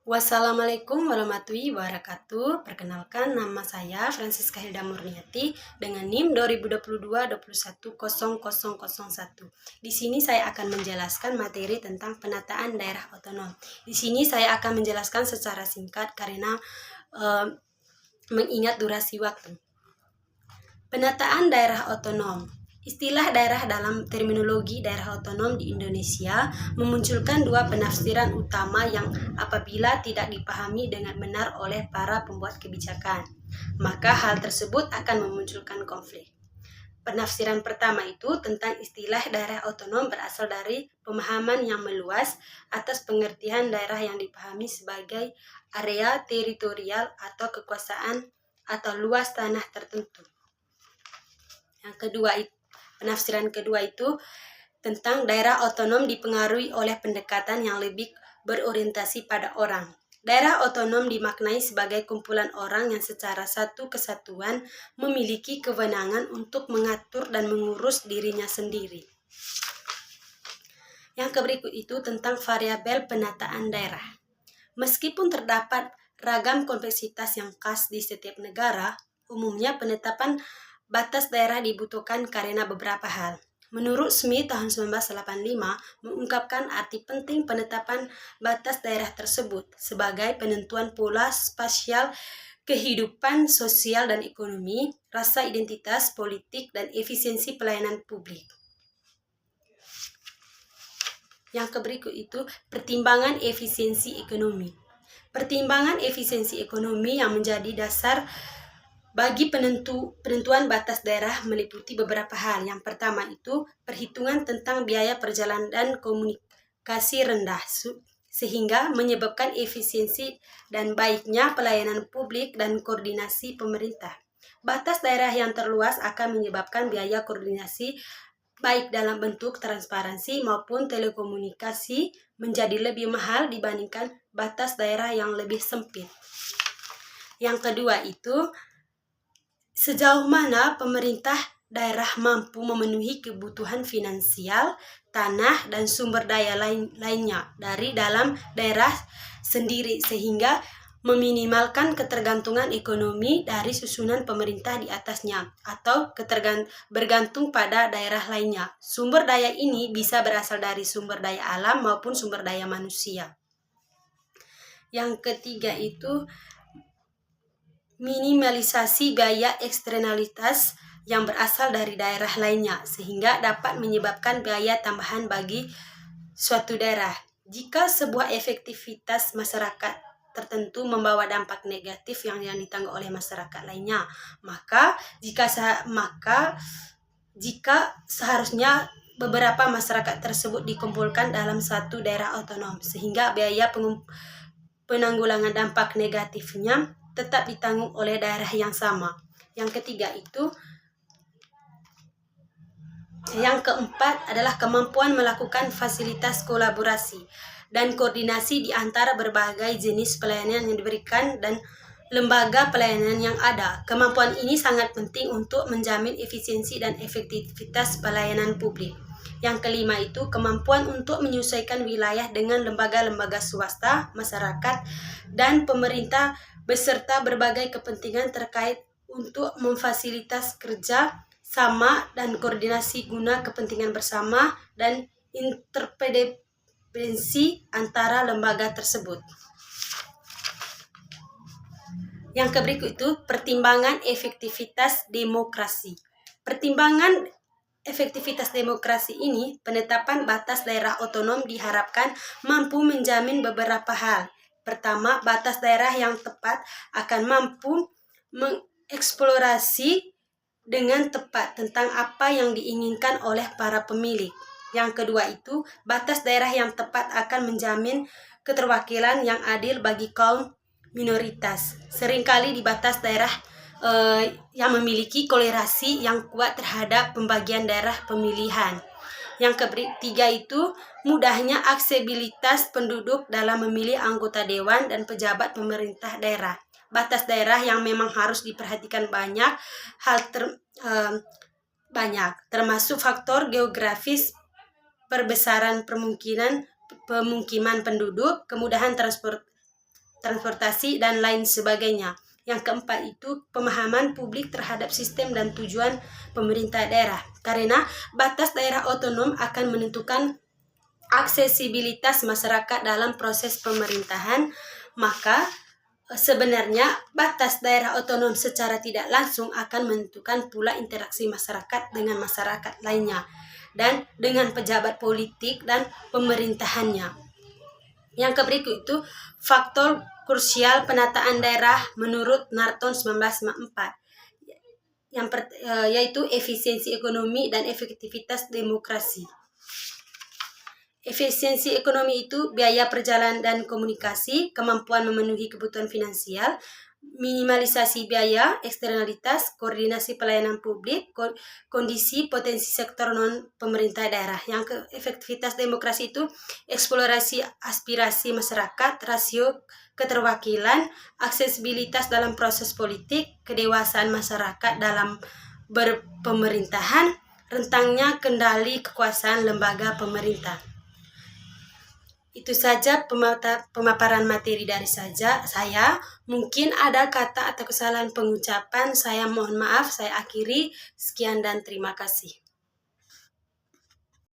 Wassalamualaikum warahmatullahi wabarakatuh. Perkenalkan, nama saya Francisca Hilda Murniati dengan NIM 2022-210001. Di sini saya akan menjelaskan materi tentang penataan daerah otonom. Di sini saya akan menjelaskan secara singkat karena mengingat durasi waktu. Penataan daerah otonom. Istilah daerah dalam terminologi daerah otonom di Indonesia memunculkan dua penafsiran utama yang apabila tidak dipahami dengan benar oleh para pembuat kebijakan, maka hal tersebut akan memunculkan konflik. Penafsiran pertama itu tentang istilah daerah otonom berasal dari pemahaman yang meluas atas pengertian daerah yang dipahami sebagai area teritorial atau kekuasaan atau luas tanah tertentu. Penafsiran kedua itu tentang daerah otonom dipengaruhi oleh pendekatan yang lebih berorientasi pada orang. Daerah otonom dimaknai sebagai kumpulan orang yang secara satu kesatuan memiliki kewenangan untuk mengatur dan mengurus dirinya sendiri. Yang berikut itu tentang variabel penataan daerah. Meskipun terdapat ragam kompleksitas yang khas di setiap negara, umumnya penetapan batas daerah dibutuhkan karena beberapa hal. Menurut Smith tahun 1985 mengungkapkan arti penting penetapan batas daerah tersebut sebagai penentuan pola spasial kehidupan sosial dan ekonomi, rasa identitas politik, dan efisiensi pelayanan publik. Yang berikut itu pertimbangan efisiensi ekonomi. Pertimbangan efisiensi ekonomi yang menjadi dasar bagi penentuan batas daerah meliputi beberapa hal. Yang pertama itu perhitungan tentang biaya perjalanan dan komunikasi rendah sehingga menyebabkan efisiensi dan baiknya pelayanan publik dan koordinasi pemerintah. Batas daerah yang terluas akan menyebabkan biaya koordinasi baik dalam bentuk transparansi maupun telekomunikasi menjadi lebih mahal dibandingkan batas daerah yang lebih sempit. Yang kedua itu sejauh mana pemerintah daerah mampu memenuhi kebutuhan finansial, tanah, dan sumber daya lainnya dari dalam daerah sendiri sehingga meminimalkan ketergantungan ekonomi dari susunan pemerintah di atasnya atau bergantung pada daerah lainnya. Sumber daya ini bisa berasal dari sumber daya alam maupun sumber daya manusia. Yang ketiga itu minimalisasi biaya eksternalitas yang berasal dari daerah lainnya sehingga dapat menyebabkan biaya tambahan bagi suatu daerah. Jika sebuah efektivitas masyarakat tertentu membawa dampak negatif yang ditanggung oleh masyarakat lainnya, maka seharusnya beberapa masyarakat tersebut dikumpulkan dalam satu daerah otonom sehingga biaya penanggulangan dampak negatifnya tetap ditanggung oleh daerah yang sama. Yang ketiga itu, yang keempat adalah kemampuan melakukan fasilitas kolaborasi dan koordinasi di antara berbagai jenis pelayanan yang diberikan dan lembaga pelayanan yang ada. Kemampuan ini sangat penting untuk menjamin efisiensi dan efektivitas pelayanan publik. Yang kelima itu kemampuan untuk menyesuaikan wilayah dengan lembaga-lembaga swasta, masyarakat, dan pemerintah beserta berbagai kepentingan terkait untuk memfasilitas kerja sama dan koordinasi guna kepentingan bersama dan interdependensi antara lembaga tersebut. Yang berikut itu pertimbangan efektivitas demokrasi. Pertimbangan efektivitas demokrasi ini, penetapan batas daerah otonom diharapkan mampu menjamin beberapa hal. Pertama, batas daerah yang tepat akan mampu mengeksplorasi dengan tepat tentang apa yang diinginkan oleh para pemilik. Yang kedua itu, batas daerah yang tepat akan menjamin keterwakilan yang adil bagi kaum minoritas. Seringkali di batas daerah yang memiliki kolerasi yang kuat terhadap pembagian daerah pemilihan. Yang ketiga itu mudahnya aksesibilitas penduduk dalam memilih anggota dewan dan pejabat pemerintah daerah. Batas daerah yang memang harus diperhatikan banyak hal termasuk faktor geografis, perbesaran pemukiman penduduk, kemudahan transportasi, dan lain sebagainya. Yang keempat itu pemahaman publik terhadap sistem dan tujuan pemerintah daerah. Karena batas daerah otonom akan menentukan aksesibilitas masyarakat dalam proses pemerintahan, maka sebenarnya batas daerah otonom secara tidak langsung akan menentukan pula interaksi masyarakat dengan masyarakat lainnya dan dengan pejabat politik dan pemerintahannya. Yang berikut itu faktor krusial penataan daerah menurut Narton 1994, yaitu efisiensi ekonomi dan efektivitas demokrasi. Efisiensi ekonomi itu biaya perjalanan dan komunikasi, kemampuan memenuhi kebutuhan finansial, minimalisasi biaya, eksternalitas, koordinasi pelayanan publik, kondisi potensi sektor non-pemerintah daerah. Yang efektivitas demokrasi itu eksplorasi aspirasi masyarakat, rasio keterwakilan, aksesibilitas dalam proses politik, kedewasaan masyarakat dalam berpemerintahan, rentangnya kendali kekuasaan lembaga pemerintah. Itu saja pemaparan materi dari saya. Mungkin ada kata atau kesalahan pengucapan, saya mohon maaf, saya akhiri. Sekian dan terima kasih.